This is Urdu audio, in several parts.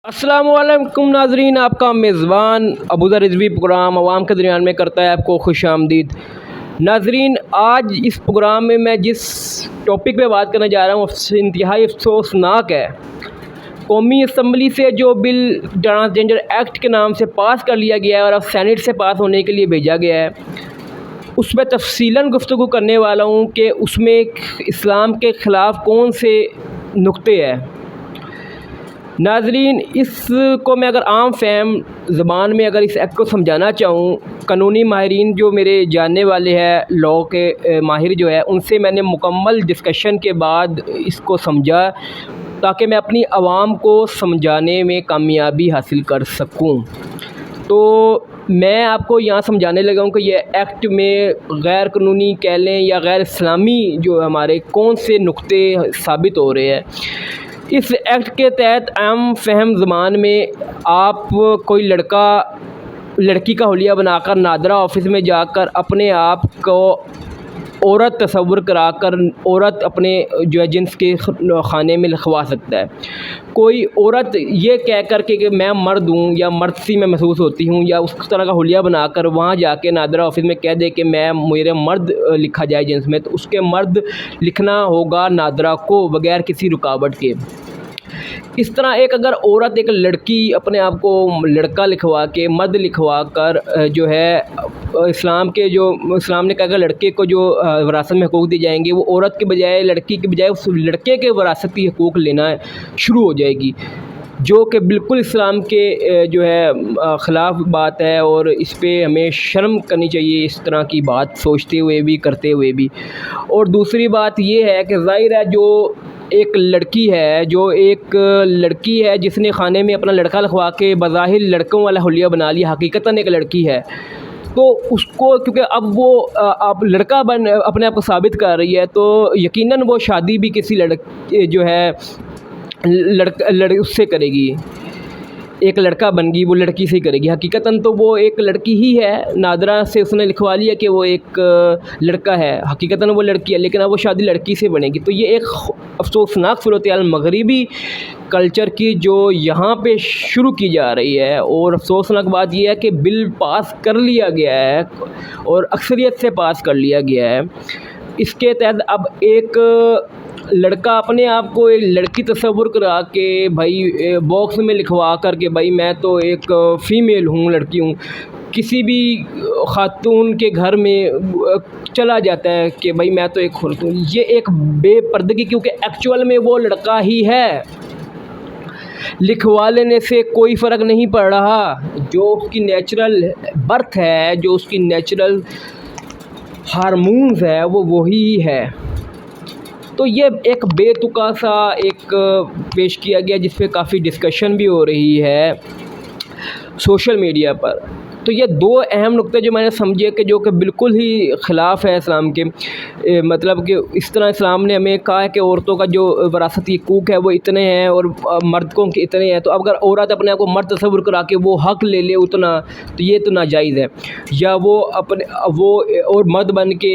السلام علیکم ناظرین، آپ کا میزبان ابوذر رضوی پروگرام عوام کے درمیان میں کرتا ہے آپ کو خوش آمدید۔ ناظرین، آج اس پروگرام میں جس ٹاپک پہ بات کرنے جا رہا ہوں انتہائی افسوسناک ہے۔ قومی اسمبلی سے جو بل ٹرانسجنڈر ایکٹ کے نام سے پاس کر لیا گیا ہے اور اب سینٹ سے پاس ہونے کے لیے بھیجا گیا ہے، اس میں تفصیلاً گفتگو کرنے والا ہوں کہ اس میں اسلام کے خلاف کون سے نقطے ہیں۔ ناظرین، اس کو میں اگر عام فہم زبان میں اگر اس ایکٹ کو سمجھانا چاہوں، قانونی ماہرین جو میرے جاننے والے ہیں، لاء کے ماہر جو ہے، ان سے میں نے مکمل ڈسکشن کے بعد اس کو سمجھا تاکہ میں اپنی عوام کو سمجھانے میں کامیابی حاصل کر سکوں۔ تو میں آپ کو یہاں سمجھانے لگا ہوں کہ یہ ایکٹ میں غیر قانونی کہہ لیں یا غیر اسلامی جو ہمارے کون سے نقطے ثابت ہو رہے ہیں۔ اس ایکٹ کے تحت عام فہم زبان میں آپ کوئی لڑکی کا حلیہ بنا کر نادرہ آفس میں جا کر اپنے آپ کو عورت تصور کرا کر عورت اپنے جو ہے جنس کے خانے میں لکھوا سکتا ہے۔ کوئی عورت یہ کہہ کر کہ میں مرد ہوں یا مرد سی میں محسوس ہوتی ہوں، یا اس طرح کا حلیہ بنا کر وہاں جا کے نادرہ آفس میں کہہ دے کہ میرے مرد لکھا جائے جنس میں، تو اس کے مرد لکھنا ہوگا نادرہ کو بغیر کسی رکاوٹ کے۔ اس طرح اگر عورت ایک لڑکی اپنے آپ کو لڑکا لکھوا کے مرد لکھوا کر جو ہے اسلام نے کہا کہ لڑکے کو جو وراثت میں حقوق دی جائیں گے، وہ عورت کے بجائے لڑکی کے بجائے اس لڑکے کے وراثتی حقوق لینا شروع ہو جائے گی، جو کہ بالکل اسلام کے جو ہے خلاف بات ہے، اور اس پہ ہمیں شرم کرنی چاہیے اس طرح کی بات سوچتے ہوئے بھی کرتے ہوئے بھی۔ اور دوسری بات یہ ہے کہ ظاہر ہے جو ایک لڑکی ہے جس نے خانے میں اپنا لڑکا لکھوا کے بظاہر لڑکوں والا حلیہ بنا لیا، حقیقتاً ایک لڑکی ہے، تو اس کو کیونکہ اب لڑکا اپنے آپ کو ثابت کر رہی ہے، تو یقیناً وہ شادی بھی کسی جو ہے اس سے کرے گی، ایک لڑکا بن گئی وہ لڑکی سے ہی کرے گی، حقیقتاً تو وہ ایک لڑکی ہی ہے، نادرہ سے اس نے لکھوا لیا کہ وہ ایک لڑکا ہے، حقیقتاً وہ لڑکی ہے، لیکن اب وہ شادی لڑکی سے بنے گی۔ تو یہ ایک افسوسناک صورتحال مغربی کلچر کی جو یہاں پہ شروع کی جا رہی ہے، اور افسوسناک بات یہ ہے کہ بل پاس کر لیا گیا ہے اور اکثریت سے پاس کر لیا گیا ہے۔ اس کے تحت اب ایک لڑکا اپنے آپ کو ایک لڑکی تصور کرا کے بھائی باکس میں لکھوا کر کہ بھائی میں تو ایک فیمیل ہوں، لڑکی ہوں، کسی بھی خاتون کے گھر میں چلا جاتا ہے کہ بھائی میں تو ایک خورت ہوں۔ یہ ایک بے پردگی، کیونکہ ایکچول میں وہ لڑکا ہی ہے، لکھوا لینے سے کوئی فرق نہیں پڑ رہا، جو اس کی نیچرل برتھ ہے، جو اس کی نیچرل ہارمونز ہے، وہ وہی ہے۔ تو یہ ایک بے تکا سا ایک پیش کیا گیا جس پہ کافی ڈسکشن بھی ہو رہی ہے سوشل میڈیا پر۔ تو یہ دو اہم نقطے جو میں نے سمجھے کہ جو کہ بالکل ہی خلاف ہے اسلام کے، مطلب کہ اس طرح اسلام نے ہمیں کہا ہے کہ عورتوں کا جو وراثتی حقوق ہے وہ اتنے ہیں اور مردوں کے اتنے ہیں، تو اب اگر عورت اپنے آپ کو مرد تصور کرا کے وہ حق لے لے اتنا، تو یہ تو ناجائز ہے۔ یا وہ اور مرد بن کے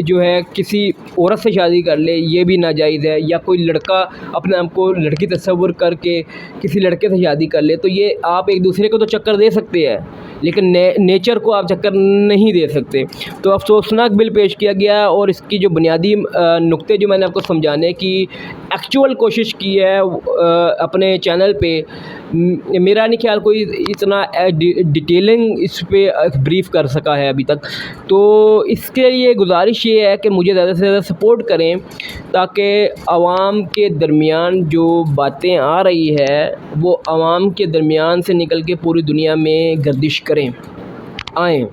جو ہے کسی عورت سے شادی کر لے، یہ بھی ناجائز ہے۔ یا کوئی لڑکا اپنے آپ کو لڑکی تصور کر کے کسی لڑکے سے شادی کر لے، تو یہ آپ ایک دوسرے کو تو چکر دے سکتے ہیں، لیکن نیچر کو آپ چکر نہیں دے سکتے۔ تو افسوسناک بل پیش کیا گیا، اور اس کی جو بنیادی نقطے جو میں نے آپ کو سمجھانے کی ایکچول کوشش کی ہے اپنے چینل پہ، میرا نہیں خیال کوئی اتنا ڈیٹیلنگ اس پہ بریف کر سکا ہے ابھی تک۔ تو اس کے لیے گزارش یہ ہے کہ مجھے زیادہ سے زیادہ سپورٹ کریں تاکہ عوام کے درمیان جو باتیں آ رہی ہے وہ عوام کے درمیان سے نکل کے پوری دنیا میں گردش آئیں۔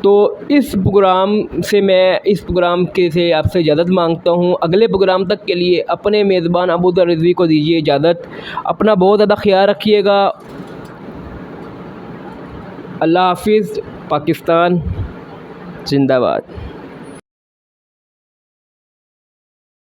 تو اس پروگرام سے آپ سے اجازت مانگتا ہوں۔ اگلے پروگرام تک کے لیے اپنے میزبان ابوذر رضوی کو دیجیے اجازت۔ اپنا بہت زیادہ خیال رکھیے گا۔ اللہ حافظ۔ پاکستان زندہ باد۔